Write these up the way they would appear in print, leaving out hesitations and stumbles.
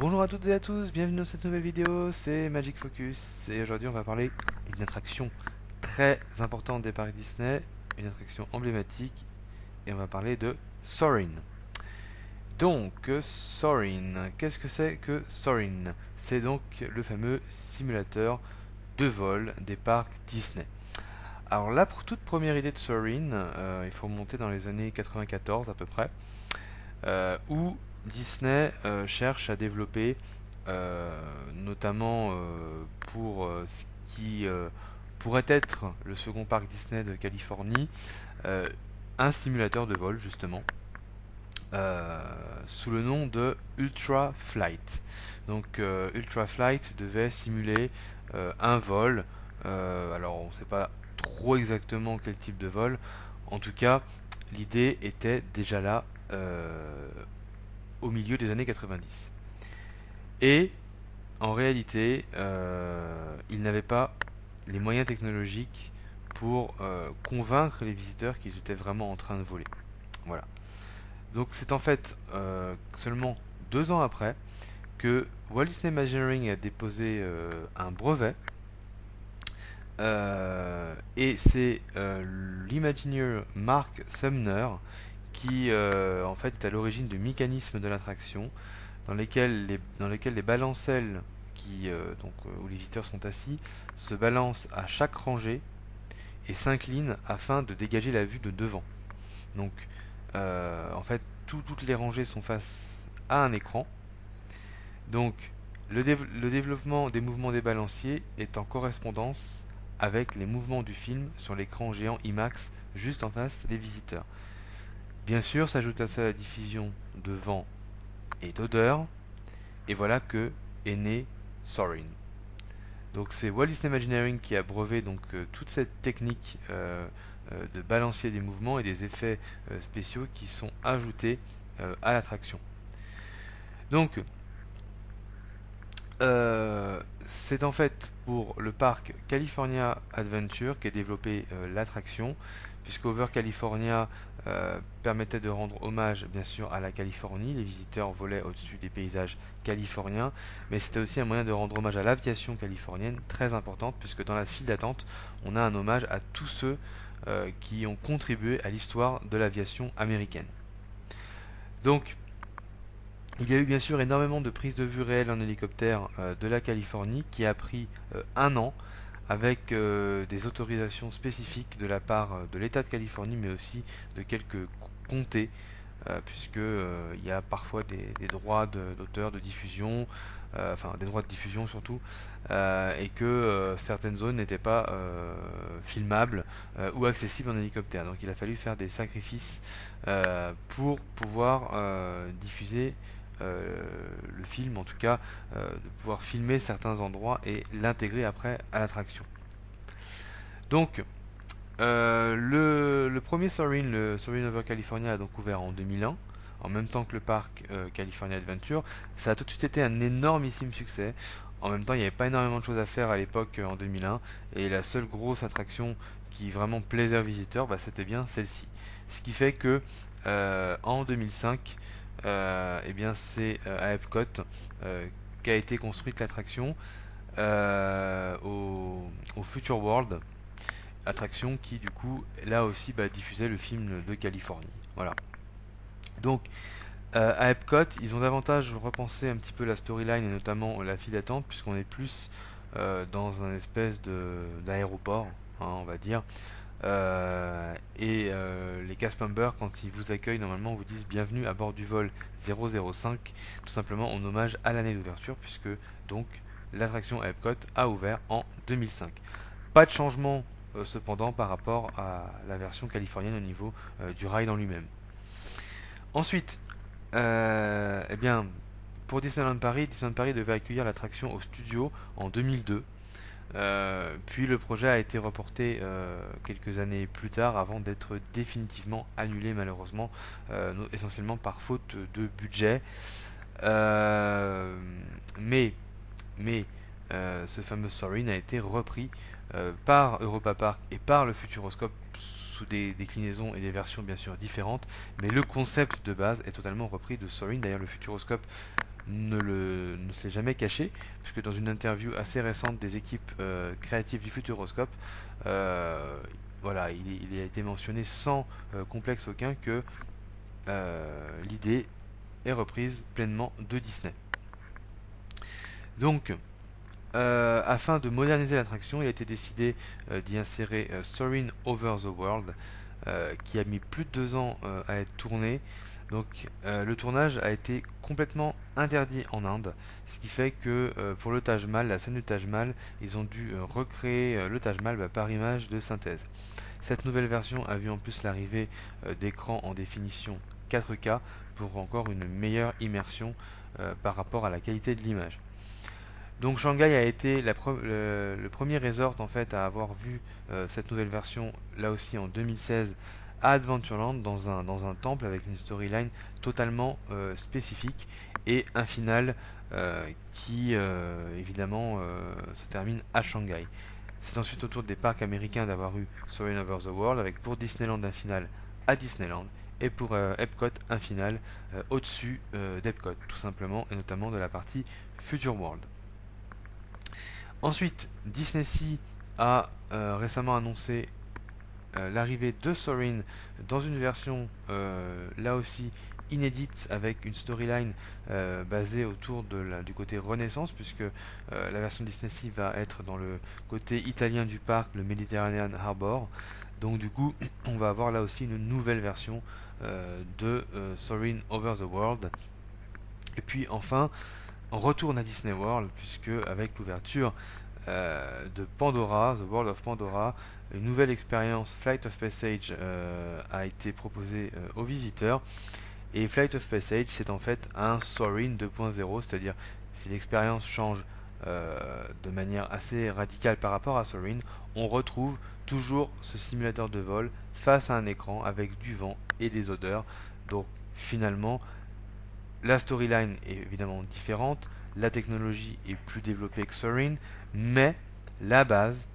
Bonjour à toutes et à tous, bienvenue dans cette nouvelle vidéo, c'est Magic Focus et aujourd'hui on va parler d'une attraction très importante des parcs Disney, une attraction emblématique et on va parler de Soarin'. Donc Soarin', qu'est-ce que c'est que Soarin'? C'est donc le fameux simulateur de vol des parcs Disney. Alors la toute première idée de Soarin', il faut remonter dans les années 94 à peu près, où Disney cherche à développer, notamment pour ce qui pourrait être le second parc Disney de Californie, euh, un simulateur de vol justement, sous le nom de Ultra Flight. Donc Ultra Flight devait simuler un vol, alors on ne sait pas trop exactement quel type de vol, en tout cas l'idée était déjà là au milieu des années 90. Et en réalité, ils n'avaient pas les moyens technologiques pour convaincre les visiteurs qu'ils étaient vraiment en train de voler. Voilà. Donc c'est en fait seulement 2 ans après que Walt Disney Imagineering a déposé un brevet. Et c'est l'Imagineer Mark Sumner qui en fait est à l'origine du mécanisme de l'attraction dans lesquels les balancelles où les visiteurs sont assis se balancent à chaque rangée et s'inclinent afin de dégager la vue de devant. Donc en fait toutes les rangées sont face à un écran. Donc le développement des mouvements des balanciers est en correspondance avec les mouvements du film sur l'écran géant IMAX juste en face des visiteurs. Bien sûr, s'ajoute à ça la diffusion de vent et d'odeur, et voilà que est né Soarin'. Donc c'est Walt Disney Imagineering qui a brevé donc toute cette technique de balancier des mouvements et des effets spéciaux qui sont ajoutés à l'attraction. Donc c'est en fait pour le parc California Adventure qu'est développée l'attraction, puisque Over California permettait de rendre hommage bien sûr à la Californie. Les visiteurs volaient au-dessus des paysages californiens, mais c'était aussi un moyen de rendre hommage à l'aviation californienne, très importante, puisque dans la file d'attente, on a un hommage à tous ceux qui ont contribué à l'histoire de l'aviation américaine. Donc, il y a eu bien sûr énormément de prises de vue réelles en hélicoptère de la Californie qui a pris 1 an avec des autorisations spécifiques de la part de l'État de Californie mais aussi de quelques comtés puisque il y a parfois des droits d'auteur de diffusion, enfin des droits de diffusion surtout, et que certaines zones n'étaient pas filmables ou accessibles en hélicoptère. Donc il a fallu faire des sacrifices pour pouvoir diffuser le film, en tout cas de pouvoir filmer certains endroits et l'intégrer après à l'attraction. Donc le premier Soarin', le Soarin' over California, a donc ouvert en 2001, en même temps que le parc California Adventure. Ça a tout de suite été un énormissime succès. En même temps, il n'y avait pas énormément de choses à faire à l'époque en 2001, et la seule grosse attraction qui vraiment plaisait aux visiteurs, bah, c'était bien celle-ci. Ce qui fait que en 2005, eh bien c'est à Epcot qu'a été construite l'attraction au Future World, attraction qui du coup là aussi diffusait le film de Californie. Voilà. Donc à Epcot, ils ont davantage repensé un petit peu la storyline et notamment la file d'attente puisqu'on est plus dans un espèce d'aéroport, hein, on va dire. Les cast members, quand ils vous accueillent, normalement vous disent bienvenue à bord du vol 005, tout simplement en hommage à l'année d'ouverture, puisque donc l'attraction à Epcot a ouvert en 2005. Pas de changement cependant par rapport à la version californienne au niveau du ride en lui-même. Ensuite, eh bien, pour Disneyland Paris devait accueillir l'attraction au studio en 2002. Puis le projet a été reporté quelques années plus tard avant d'être définitivement annulé malheureusement, essentiellement par faute de budget. Euh, mais mais ce fameux Soarin' a été repris par Europa Park et par le Futuroscope sous des déclinaisons et des versions bien sûr différentes, mais le concept de base est totalement repris de Soarin'. D'ailleurs le Futuroscope ne se l'est jamais caché, puisque dans une interview assez récente des équipes créatives du Futuroscope, voilà, il a été mentionné sans complexe aucun que l'idée est reprise pleinement de Disney. Donc, afin de moderniser l'attraction, il a été décidé d'y insérer Soarin' Over the World, qui a mis plus de 2 ans à être tourné. Donc le tournage a été complètement interdit en Inde, ce qui fait que pour le Taj Mahal, la scène du Taj Mahal, ils ont dû recréer le Taj Mahal par image de synthèse. Cette nouvelle version a vu en plus l'arrivée d'écrans en définition 4K pour encore une meilleure immersion par rapport à la qualité de l'image. Donc Shanghai a été le premier resort en fait à avoir vu cette nouvelle version là aussi en 2016 à Adventureland dans un temple avec une storyline totalement spécifique et un final qui évidemment se termine à Shanghai. C'est ensuite au tour des parcs américains d'avoir eu Soarin' Over the World avec pour Disneyland un final à Disneyland et pour Epcot un final au-dessus d'Epcot tout simplement et notamment de la partie Future World. Ensuite, DisneySea a récemment annoncé l'arrivée de Soarin' dans une version là aussi inédite avec une storyline basée autour du côté Renaissance puisque la version DisneySea va être dans le côté italien du parc, le Mediterranean Harbor. Donc du coup, on va avoir là aussi une nouvelle version de Soarin' Over the World. Et puis enfin, on retourne à Disney World puisque avec l'ouverture de Pandora, The World of Pandora, une nouvelle expérience Flight of Passage a été proposée aux visiteurs. Et Flight of Passage, c'est en fait un Soarin' 2.0, c'est-à-dire si l'expérience change de manière assez radicale par rapport à Soarin', on retrouve toujours ce simulateur de vol face à un écran avec du vent et des odeurs. Donc finalement, la storyline est évidemment différente, la technologie est plus développée que Soarin', mais la base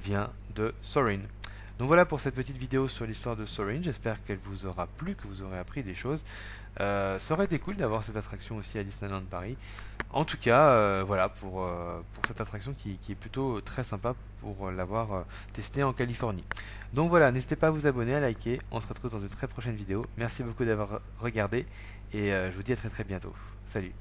vient de Soarin'. Donc voilà pour cette petite vidéo sur l'histoire de Soarin', j'espère qu'elle vous aura plu, que vous aurez appris des choses. Ça aurait été cool d'avoir cette attraction aussi à Disneyland Paris. En tout cas, voilà pour cette attraction qui est plutôt très sympa pour l'avoir testée en Californie. Donc voilà, n'hésitez pas à vous abonner, à liker, on se retrouve dans une très prochaine vidéo. Merci beaucoup d'avoir regardé et je vous dis à très très bientôt. Salut!